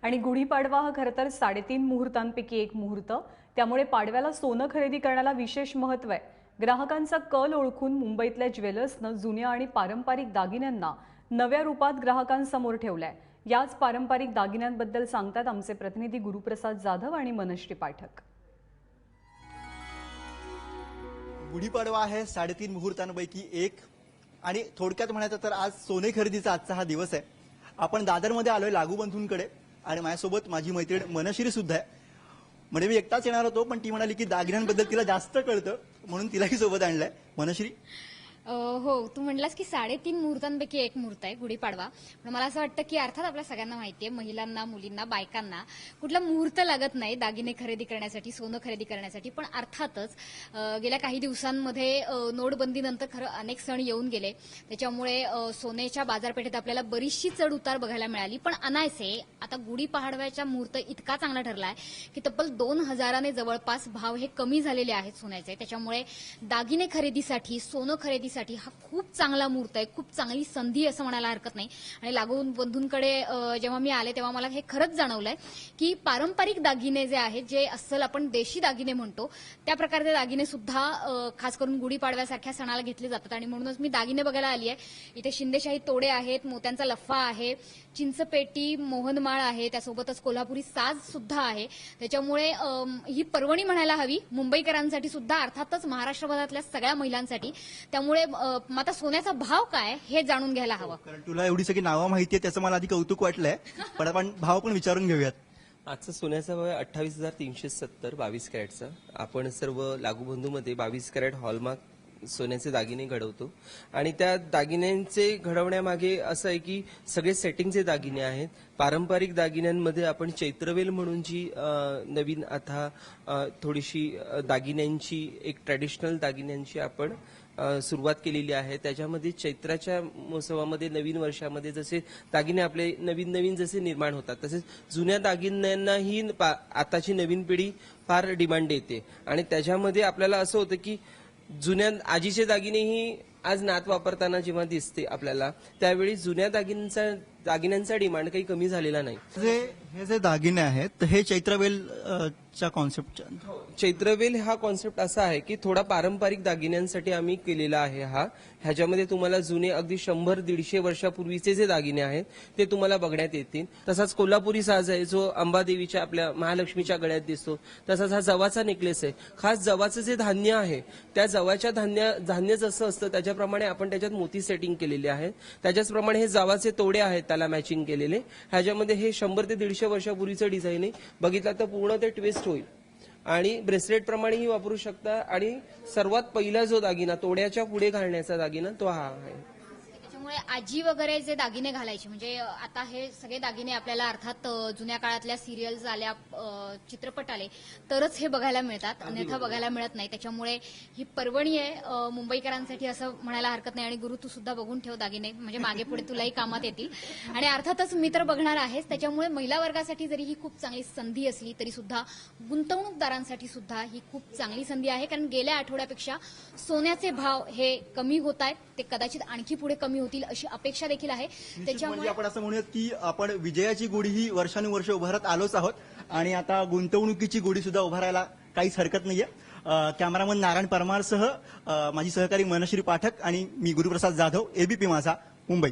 आणि गुढीपाडवा हा खरं तर 3.5 मुहूर्तांपैकी एक मुहूर्त. त्यामुळे पाडव्याला सोनं खरेदी करण्याला विशेष महत्त्व आहे. ग्राहकांचा कल ओळखून मुंबईतल्या ज्वेलर्सनं जुन्या आणि पारंपरिक दागिन्यांना नव्या रूपात ग्राहकांसमोर ठेवलंय. याच पारंपरिक दागिन्यांबद्दल सांगतात आमचे प्रतिनिधी गुरुप्रसाद जाधव आणि मनश्री पाठक. गुढीपाडवा आहे 3.5 मुहूर्तांपैकी एक आणि थोडक्यात म्हणायचं तर आज सोने खरेदीचा आजचा हा दिवस आहे. आपण दादरमध्ये आलोय लागूबंधूंकडे आणि माझ्यासोबत माझी मैत्रीण मनश्री सुद्धा आहे. म्हणजे मी एकटाच येणार होतो पण ती म्हणाली की दागिन्यांबद्दल तिला जास्त कळतं म्हणून तिलाही सोबत आणलंय. मनश्री, हो, तू म्हणलास की 3.5 मुहूर्तांपैकी एक मुहूर्त आहे गुढीपाडवा. पण मला असं वाटतं की अर्थात आपल्या सगळ्यांना माहिती आहे, महिलांना, मुलींना, बायकांना कुठला मुहूर्त लागत नाही दागिने खरेदी करण्यासाठी, सोनं खरेदी करण्यासाठी. पण अर्थातच गेल्या काही दिवसांमध्ये नोटबंदीनंतर खरं अनेक सण येऊन गेले. त्याच्यामुळे सोन्याच्या बाजारपेठेत आपल्याला बरीचशी चढ उतार बघायला मिळाली. पण अनायसे आता गुढीपाडव्याचा मुहूर्त इतका चांगला ठरलाय की तब्बल 2,000ने जवळपास भाव हे कमी झालेले आहेत सोन्याचे. त्याच्यामुळे दागिने खरेदीसाठी, सोनं खरेदीसाठी हा खूप चांगला मुहूर्त आहे, खूप चांगली संधी असं म्हणायला हरकत नाही. आणि लागून बंधूंकडे जेव्हा मी आले तेव्हा मला हे खरंच जाणवलंय की पारंपरिक दागिने जे आहेत, जे अस्सल आपण देशी दागिने म्हणतो, त्या प्रकारचे दागिने सुद्धा खास करून गुढीपाडव्यासारख्या सणाला घेतले जातात. आणि म्हणूनच मी दागिने बघायला आली आहे. इथे शिंदेशाही तोडे आहेत, मोत्यांचा लफ्फा आहे, चिंचपेटी, मोहनमाळ आहे, त्यासोबतच कोल्हापुरी साज सुद्धा आहे. त्याच्यामुळे ही पर्वणी म्हणायला हवी मुंबईकरांसाठी सुद्धा, अर्थातच महाराष्ट्रभरातल्या सगळ्या महिलांसाठी. त्यामुळे आता सोन्याचा भाव काय हे जाणून घ्यायला हवं. कारण तुला एवढी सगळी नावं माहिती आहे त्याचं मला आधी कौतुक वाटलंय, पण आपण भाव पण विचारून घेऊयात. आजचा सोन्याचा भाव आहे 28,370 22 कॅरेटचा. आपण सर्व लागूबंधूमध्ये 22 कॅरेट हॉलमार्क सोन्याचे दागिने घडवतो आणि त्या दागिन्यांचे घडवण्यामागे असं आहे की सगळे सेटिंगचे दागिने आहेत. पारंपरिक दागिन्यांमध्ये आपण चैत्रवेल म्हणून जी नवीन आता थोडीशी दागिन्यांची एक ट्रॅडिशनल दागिन्यांची आपण सुरुवात केलेली आहे. त्याच्यामध्ये चैत्राच्या महोत्सवामध्ये, नवीन वर्षामध्ये जसे दागिने आपले नवीन नवीन जसे निर्माण होतात, तसेच जुन्या दागिन्यांनाही आताची नवीन पिढी फार डिमांड येते. आणि त्याच्यामध्ये आपल्याला असं होतं की जुन्या आजीचे दागिनेही आज नात वापरताना जेव्हा दिसते आपल्याला, त्यावेळी जुन्या दागिन्यांचा डिमांड काही कमी झालेला नाही. हे जे दागिने आहेत हे चैत्रवेल च्या कॉन्सेप्ट. चैत्रवेल हा कॉन्सेप्ट असा आहे की थोडा पारंपरिक दागिन्यांसाठी आम्ही केलेला आहे. ह्याच्यामध्ये तुम्हाला जुने अगदी 100-150 वर्षापूर्वीचे जे दागिने आहेत ते तुम्हाला बघण्यात येतील. तसाच कोल्हापुरी साज आहे जो अंबादेवीच्या आपल्या महालक्ष्मीच्या गळ्यात दिसतो. तसाच हा जवाचा नेकलेस आहे. खास जवाचं जे धान्य आहे त्या जवाच्या धान्य जसं असतं त्याच्याप्रमाणे आपण त्याच्यात मोती सेटिंग केलेले आहेत. त्याच्याचप्रमाणे हे जवाचे तोडे आहेत त्याला मॅचिंग केलेले. ह्याच्यामध्ये हे 100 ते 150 वर्षापूर्वीचं डिझाईन आहे. बघितलं तर पूर्ण ते ट्विस्ट होईल आणि ब्रेसलेट प्रमाणेही वापरू शकता. आणि सर्वात पहिला जो दागिना तोड्याच्या पुढे घालण्याचा दागिना तो हा आहे. त्याच्यामुळे आजी वगैरे जे दागिने घालायचे, म्हणजे आता हे सगळे दागिने आपल्याला अर्थात जुन्या काळातल्या सिरियल्स आल्या, चित्रपट आले तरच हे बघायला मिळतात, अन्यथा बघायला मिळत नाही. त्याच्यामुळे ही पर्वणी आहे मुंबईकरांसाठी असं म्हणायला हरकत नाही. आणि गुरु, तू सुद्धा बघून ठेव दागिने, म्हणजे मागे पुढे तुलाही कामात येतील. आणि अर्थातच मी तर बघणार आहेच. त्याच्यामुळे महिला वर्गासाठी जरी ही खूप चांगली संधी असली तरी सुद्धा गुंतवणूकदारांसाठी सुद्धा ही खूप चांगली संधी आहे. कारण गेल्या आठवड्यापेक्षा सोन्याचे भाव हे कमी होत आहेत, ते कदाचित आणखी पुढे कमी होतील अशी अपेक्षा देखील आहे. त्याच्यामुळे आपण असं म्हणूयात की आपण विजयाची गुढी ही वर्षानुवर्ष उभारत आलोच आहोत आणि आता गुंतवणुकीची गुढी सुद्धा उभारायला काहीच हरकत नाहीये. कॅमेरामन नारायण परमारसह माझी सहकारी मनश्री पाठक आणि मी गुरुप्रसाद जाधव, एबीपी माझा, मुंबई.